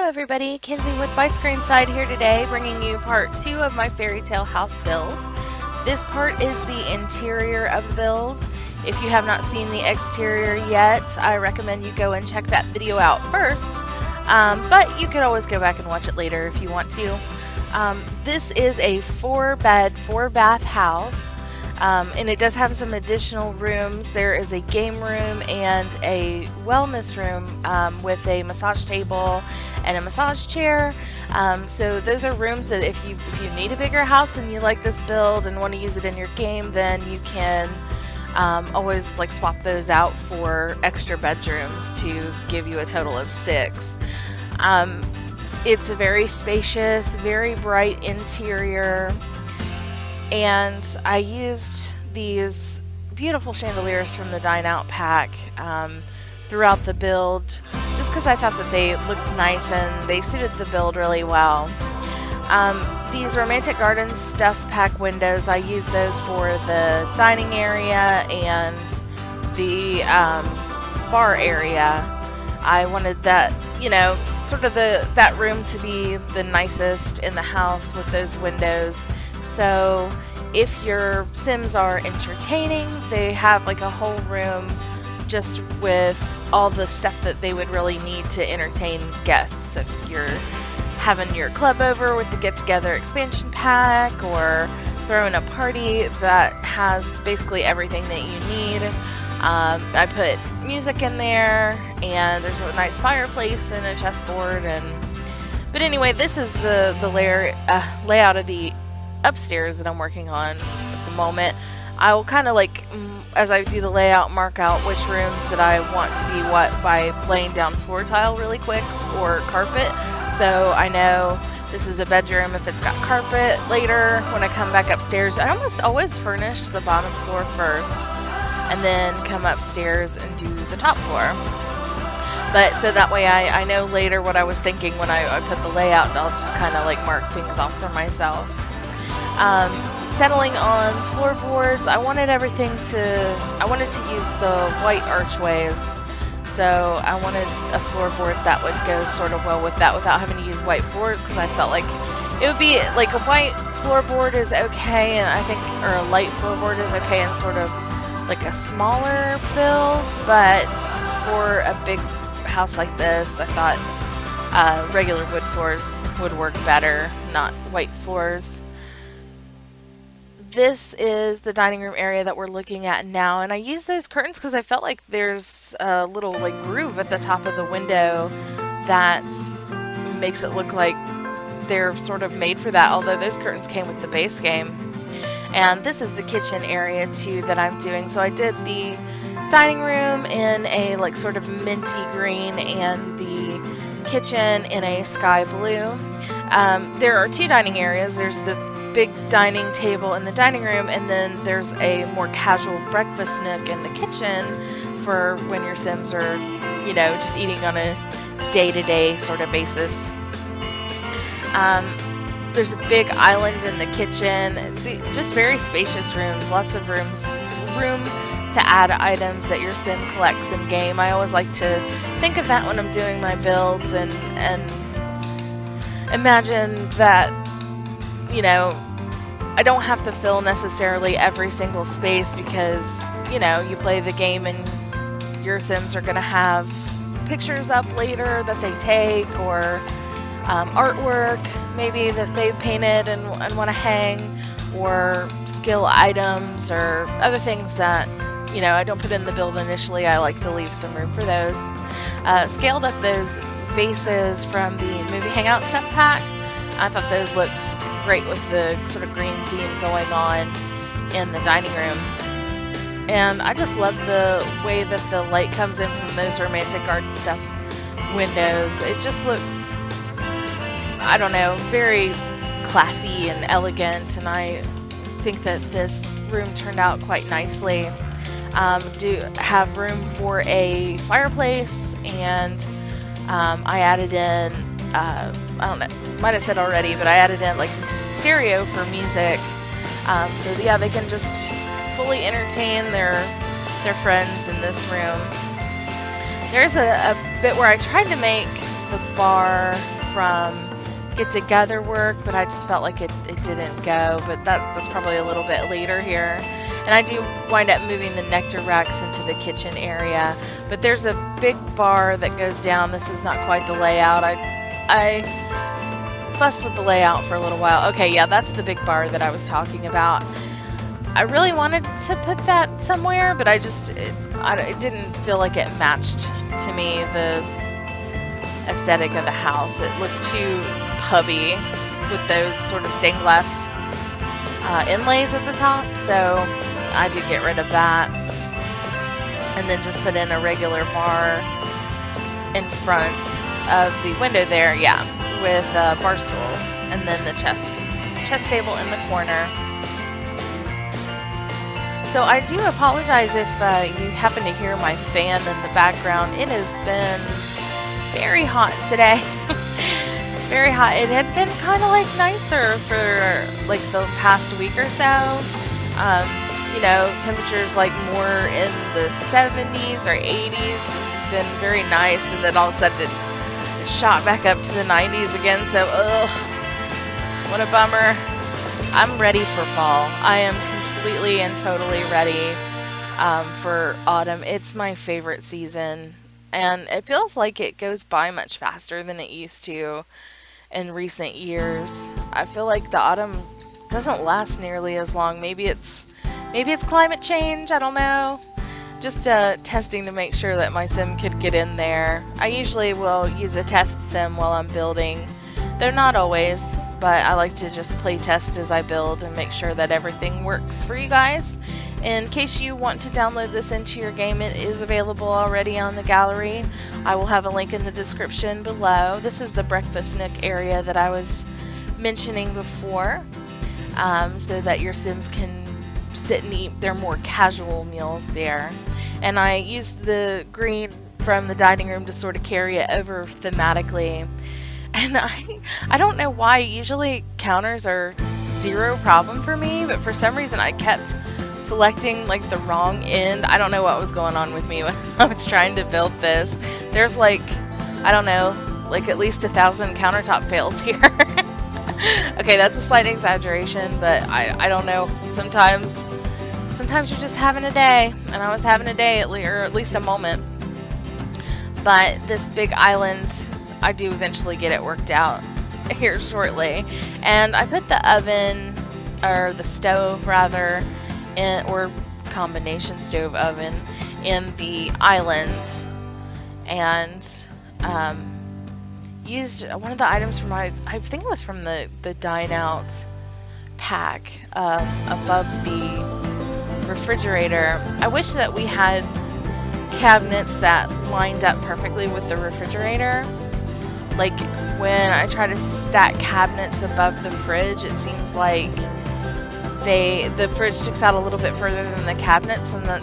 everybody, Kinsey with byscreenside here today, bringing you part 2 of my fairy tale house build. This part is the interior of the build. If you have not seen the exterior yet, I recommend you go and check that video out first, but you could always go back and watch it later if you want to. This is a 4-bed, 4-bath house. And it does have some additional rooms. There is a game room and a wellness room with a massage table and a massage chair. So those are rooms that if you need a bigger house and you like this build and want to use it in your game, then you can always swap those out for extra bedrooms to give you a total of 6. It's a very spacious, very bright interior. And I used these beautiful chandeliers from the Dine Out pack throughout the build just because I thought that they looked nice and they suited the build really well. These Romantic Gardens stuff pack windows, I used those for the dining area and the bar area. I wanted that, sort of that room to be the nicest in the house with those windows. So if your Sims are entertaining, they have a whole room just with all the stuff that they would really need to entertain guests. If you're having your club over with the get-together expansion pack or throwing a party, that has basically everything that you need. I put music in there, and there's a nice fireplace and a chessboard. But anyway, this is the layout of the upstairs that I'm working on at the moment. I will kind of as I do the layout, mark out which rooms that I want to be what by laying down floor tile really quick or carpet, so I know this is a bedroom if it's got carpet. Later when I come back upstairs, I almost always furnish the bottom floor first and then come upstairs and do the top floor. But so that way I know later what I was thinking when I put the layout, and I'll just kind of mark things off for myself. Settling on floorboards, I wanted to use the white archways, so I wanted a floorboard that would go sort of well with that without having to use white floors, because I felt like it would be a white floorboard is okay, and I think, or a light floorboard is okay in sort of a smaller build, but for a big house like this, I thought regular wood floors would work better, not white floors. This is the dining room area that we're looking at now, and I use those curtains because I felt like there's a little groove at the top of the window that makes it look like they're sort of made for that, although those curtains came with the base game. And this is the kitchen area too that I'm doing. So I did the dining room in a sort of minty green and the kitchen in a sky blue. There are 2 dining areas. There's the big dining table in the dining room, and then there's a more casual breakfast nook in the kitchen for when your Sims are, just eating on a day-to-day sort of basis. There's a big island in the kitchen, just very spacious rooms, lots of room to add items that your Sim collects in game. I always like to think of that when I'm doing my builds and imagine that, I don't have to fill necessarily every single space because, you play the game and your Sims are going to have pictures up later that they take, or artwork maybe that they painted and want to hang, or skill items or other things that, I don't put in the build initially. I like to leave some room for those. Scaled up those vases from the Movie Hangout stuff pack. I thought those looked great with the sort of green theme going on in the dining room. And I just love the way that the light comes in from those Romantic Garden stuff windows. It just looks, I don't know, very classy and elegant, and I think that this room turned out quite nicely. Do have room for a fireplace, and I added in, I don't know, might have said already, but I added in stereo for music, so yeah, they can just fully entertain their friends in this room. There's a bit where I tried to make the bar from get together work, but I just felt like it didn't go. But that's probably a little bit later here. And I do wind up moving the nectar racks into the kitchen area. But there's a big bar that goes down. This is not quite the layout. I fussed with the layout for a little while. Okay, yeah, that's the big bar that I was talking about. I really wanted to put that somewhere, but it didn't feel like it matched to me the aesthetic of the house. It looked too pubby with those sort of stained glass inlays at the top, so I did get rid of that. And then just put in a regular bar in front of the window there, yeah, with bar stools, and then the chess table in the corner. So I do apologize if you happen to hear my fan in the background. It has been very hot today. Very hot. It had been kind of like nicer for like the past week or so. You know, temperatures like more in the 70s or 80s. Been very nice, and then all of a sudden it shot back up to the 90s again. So, ugh, what a bummer. I'm ready for fall. I am completely and totally ready for autumn. It's my favorite season, and it feels like it goes by much faster than it used to in recent years. I feel like the autumn doesn't last nearly as long. Maybe it's climate change, I don't know. Just testing to make sure that my sim could get in there. I usually will use a test sim while I'm building. They're not always, but I like to just play test as I build and make sure that everything works for you guys. In case you want to download this into your game, it is available already on the gallery. I will have a link in the description below. This is the breakfast nook area that I was mentioning before, so that your sims can sit and eat their more casual meals there. And I used the green from the dining room to sort of carry it over thematically. And I don't know why. Usually counters are zero problem for me, but for some reason I kept selecting like the wrong end. I don't know what was going on with me when I was trying to build this. There's like, I don't know, like at least 1,000 countertop fails here. Okay, that's a slight exaggeration, but I don't know. Sometimes you're just having a day, and I was having a day or at least a moment. But this big island, I do eventually get it worked out here shortly. And I put the oven, or the stove rather, or combination stove oven in the island, and used one of the items from I think it was from the dine out pack above the refrigerator. I wish that we had cabinets that lined up perfectly with the refrigerator. Like when I try to stack cabinets above the fridge, it seems like the fridge sticks out a little bit further than the cabinets, and that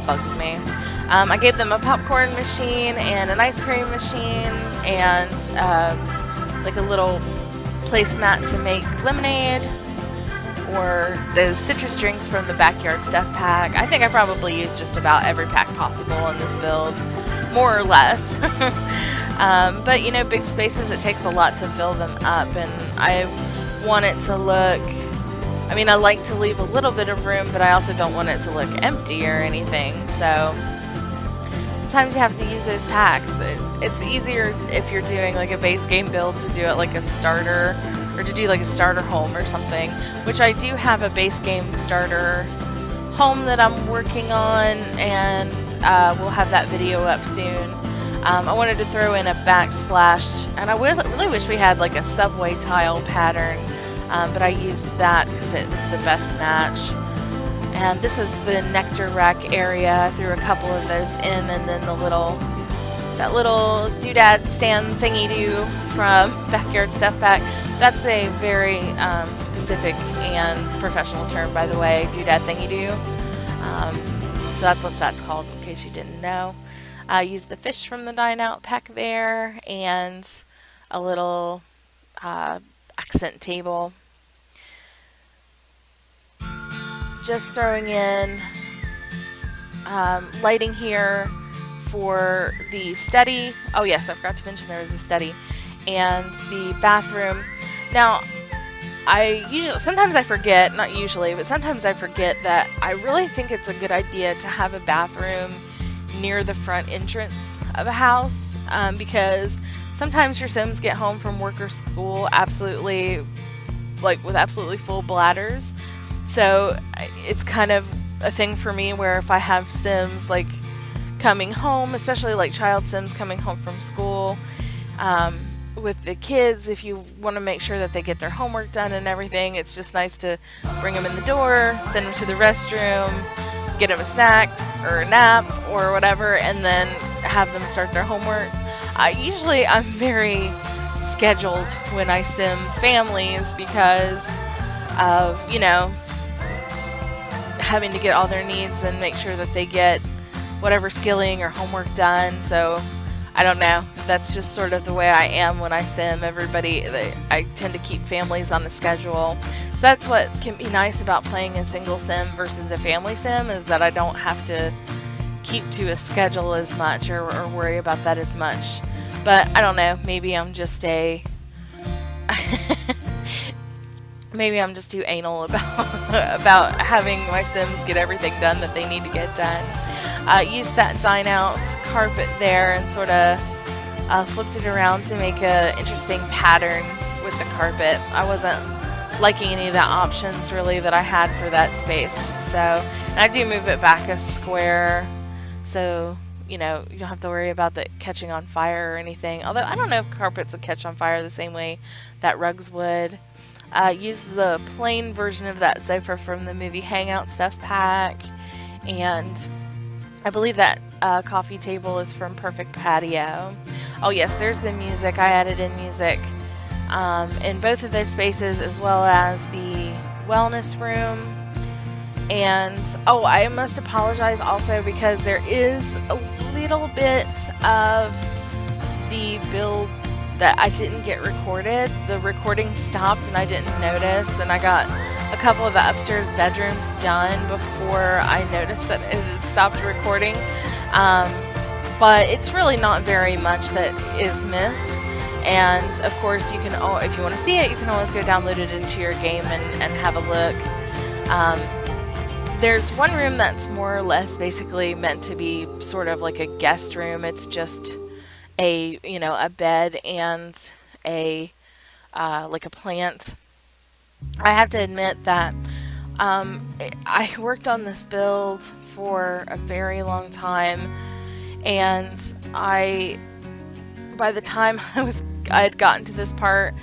bugs me. I gave them a popcorn machine and an ice cream machine and like a little placemat to make lemonade, or those citrus drinks from the backyard stuff pack. I think I probably used just about every pack possible in this build, more or less. But you know, big spaces, it takes a lot to fill them up, and I want it to look, I mean, I like to leave a little bit of room, but I also don't want it to look empty or anything. So sometimes you have to use those packs. It's easier if you're doing like a base game build to do it like a starter, or to do like a starter home or something, which I do have a base game starter home that I'm working on, and we'll have that video up soon. I wanted to throw in a backsplash, and I really wish we had like a subway tile pattern, but I used that because it was the best match. And this is the nectar rack area. I threw a couple of those in, and then that little doodad stand thingy-doo from Backyard Stuff Pack. That's a very specific and professional term, by the way, doodad thingy-doo. So that's what that's called, in case you didn't know. I used the fish from the Dine Out pack there, and a little accent table. Just throwing in lighting here for the study. Oh yes, I forgot to mention there was a study. and the bathroom. Now, sometimes I forget, not usually, but sometimes I forget that I really think it's a good idea to have a bathroom near the front entrance of a house, because sometimes your Sims get home from work or school with absolutely full bladders. So it's kind of a thing for me where if I have Sims like coming home, especially like child Sims coming home from school, with the kids, if you want to make sure that they get their homework done and everything, it's just nice to bring them in the door, send them to the restroom, get them a snack or a nap or whatever, and then have them start their homework. I'm very scheduled when I sim families because of, having to get all their needs and make sure that they get whatever skilling or homework done. So I don't know. That's just sort of the way I am when I sim. I tend to keep families on a schedule. So that's what can be nice about playing a single sim versus a family sim, is that I don't have to keep to a schedule as much or worry about that as much. But I don't know. Maybe I'm just maybe I'm just too anal about having my Sims get everything done that they need to get done. Used that dine out carpet there and sort of flipped it around to make an interesting pattern with the carpet. I wasn't liking any of the options really that I had for that space. So, and I do move it back a square, so you don't have to worry about it catching on fire or anything. Although I don't know if carpets would catch on fire the same way that rugs would. Use the plain version of that sofa from the movie Hangout Stuff Pack, and I believe that coffee table is from Perfect Patio. Oh yes, there's the music. I added in music in both of those spaces, as well as the wellness room. And I must apologize also, because there is a little bit of the build that I didn't get recorded. The recording stopped and I didn't notice, and I got a couple of the upstairs bedrooms done before I noticed that it had stopped recording. But it's really not very much that is missed. And of course, you can, if you want to see it, you can always go download it into your game and have a look. There's one room that's more or less basically meant to be sort of like a guest room. It's just a bed and a like a plant. I have to admit that I worked on this build for a very long time, and by the time I had gotten to this part,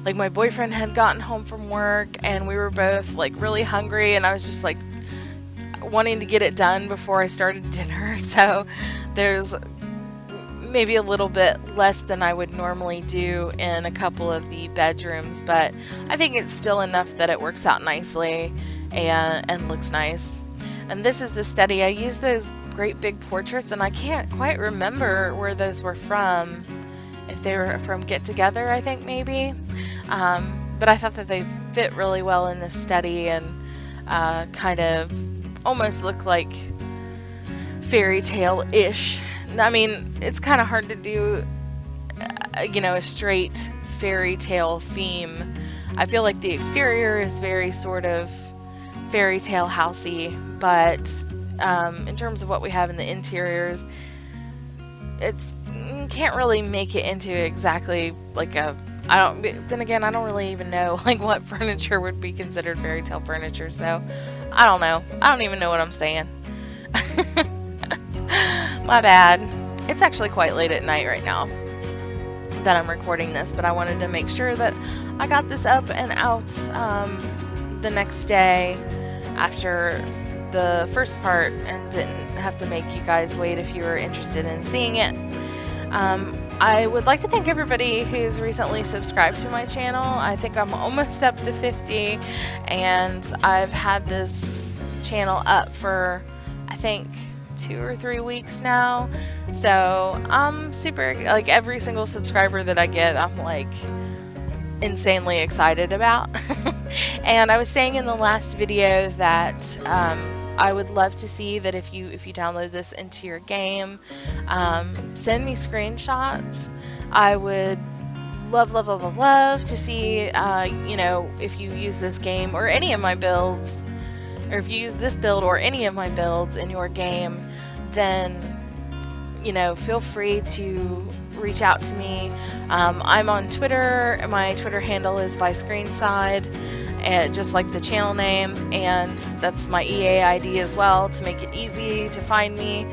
like my boyfriend had gotten home from work and we were both like really hungry, and I was just like wanting to get it done before I started dinner. So there's maybe a little bit less than I would normally do in a couple of the bedrooms, but I think it's still enough that it works out nicely and looks nice. And this is the study. I used those great big portraits, and I can't quite remember where those were from. If they were from Get Together, I think maybe. But I thought that they fit really well in this study and kind of almost look like fairy tale-ish. I mean, it's kind of hard to do, a straight fairy tale theme. I feel like the exterior is very sort of fairy tale housey, but in terms of what we have in the interiors, can't really make it into exactly like I don't really even know like what furniture would be considered fairy tale furniture, so I don't know. I don't even know what I'm saying. My bad. It's actually quite late at night right now that I'm recording this, but I wanted to make sure that I got this up and out the next day after the first part, and didn't have to make you guys wait if you were interested in seeing it. I would like to thank everybody who's recently subscribed to my channel. I think I'm almost up to 50, and I've had this channel up for I think 2 or 3 weeks now. So I'm super, like, every single subscriber that I get, I'm like insanely excited about. And I was saying in the last video that I would love to see that if you download this into your game, send me screenshots. I would love to see, you know, if you use this game or any of my builds, or if you use this build or any of my builds in your game, then, you know, feel free to reach out to me. I'm on Twitter. My Twitter handle is byscreenside, just like the channel name, and that's my EA ID as well to make it easy to find me.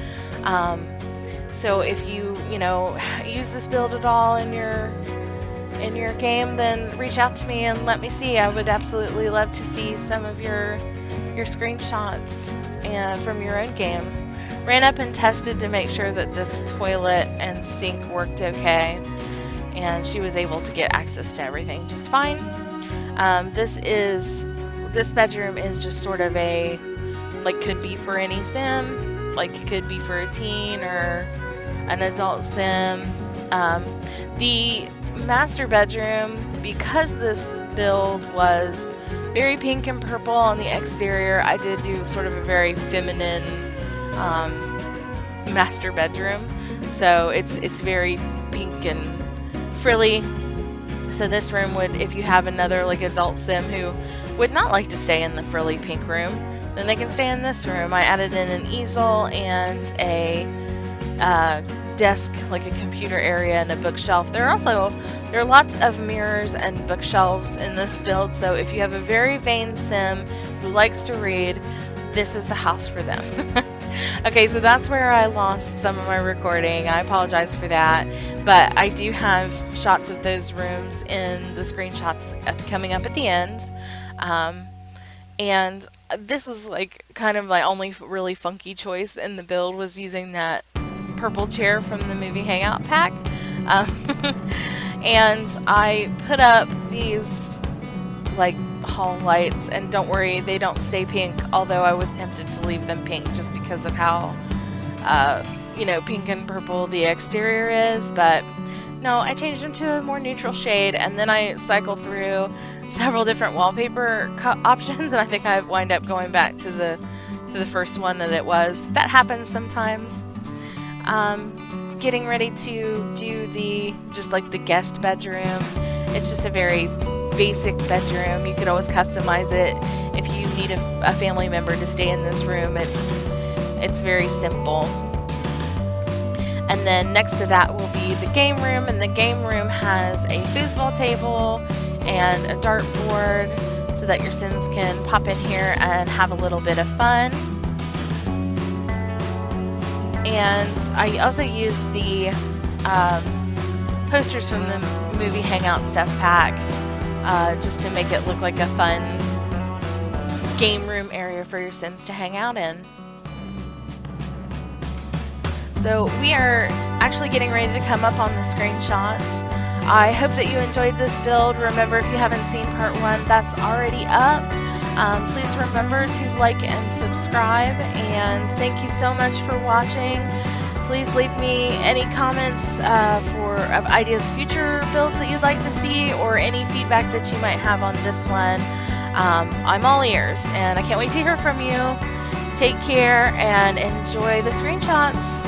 So if you know, use this build at all in your game, then reach out to me and let me see. I would absolutely love to see some of your screenshots and from your own games. Ran up and tested to make sure that this toilet and sink worked okay, and she was able to get access to everything just fine. This bedroom is just sort of a, like, could be for any sim, like it could be for a teen or an adult sim. The master bedroom, because this build was very pink and purple on the exterior, I did do sort of a very feminine master bedroom, so it's very pink and frilly. So this room would, if you have another like adult sim who would not like to stay in the frilly pink room, then they can stay in this room. I added in an easel and a desk, like a computer area, and a bookshelf. There are lots of mirrors and bookshelves in this build, so if you have a very vain sim who likes to read, this is the house for them. Okay, so that's where I lost some of my recording. I apologize for that, but I do have shots of those rooms in the screenshots coming up at the end. And this is like kind of my only really funky choice in the build, was using that purple chair from the movie Hangout pack. And I put up these like hall lights, and don't worry, they don't stay pink, although I was tempted to leave them pink just because of how you know, pink and purple the exterior is, but no, I changed them to a more neutral shade, and then I cycle through several different wallpaper options, and I think I wind up going back to the first one that it was. That happens sometimes. Getting ready to do just like the guest bedroom. It's just a very basic bedroom. You could always customize it if you need a family member to stay in this room. It's very simple. And then next to that will be the game room, and the game room has a foosball table and a dartboard so that your Sims can pop in here and have a little bit of fun. And I also used the posters from the movie Hangout Stuff Pack just to make it look like a fun game room area for your Sims to hang out in. So we are actually getting ready to come up on the screenshots. I hope that you enjoyed this build. Remember, if you haven't seen part 1, that's already up. Please remember to like and subscribe, and thank you so much for watching. Please leave me any comments of ideas of future builds that you'd like to see, or any feedback that you might have on this one. I'm all ears, and I can't wait to hear from you. Take care and enjoy the screenshots.